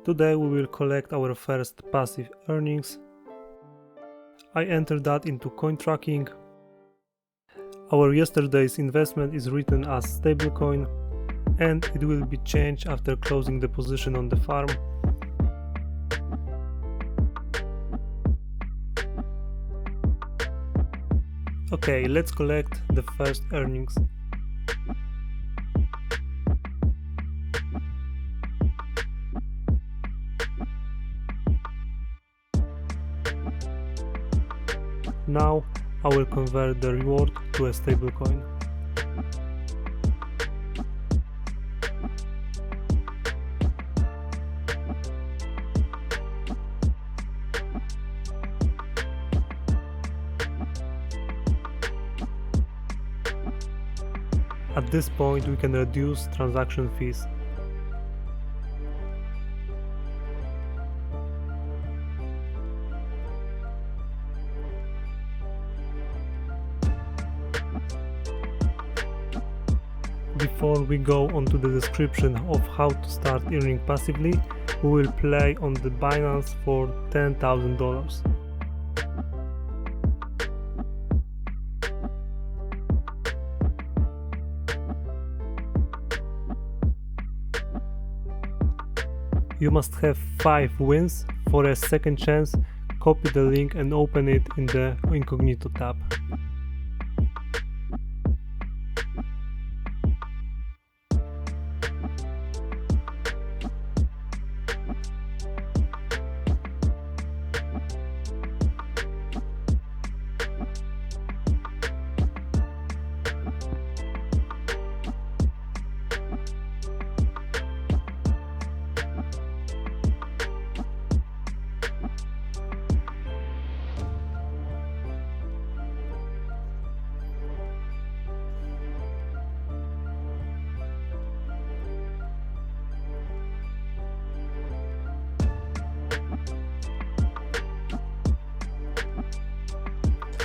Today we will collect our first passive earnings. I entered that into CoinTracking. Our yesterday's investment is written as stablecoin and it will be changed after closing the position on the farm. Okay, let's collect the first earnings. Now I will convert the reward to a stablecoin. At this point we can reduce transaction fees. Before we go on to the description of how to start earning passively, we will play on the Binance for $10,000. You must have 5 wins. For a second chance, copy the link and open it in the incognito tab.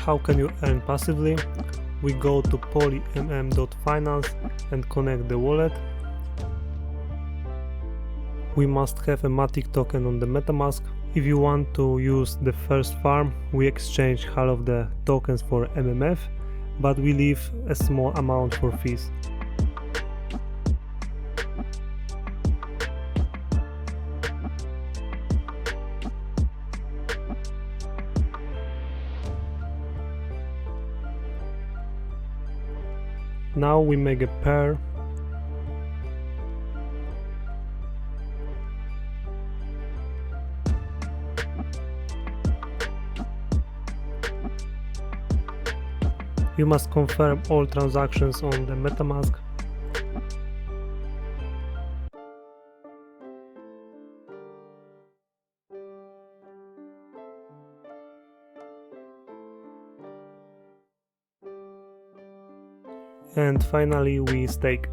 How can you earn passively? We go to polymm.finance and connect the wallet. We must have a Matic token on the MetaMask. If you want to use the first farm, we exchange half of the tokens for MMF, but we leave a small amount for fees. Now we make a pair. You must confirm all transactions on the MetaMask. And finally we stake.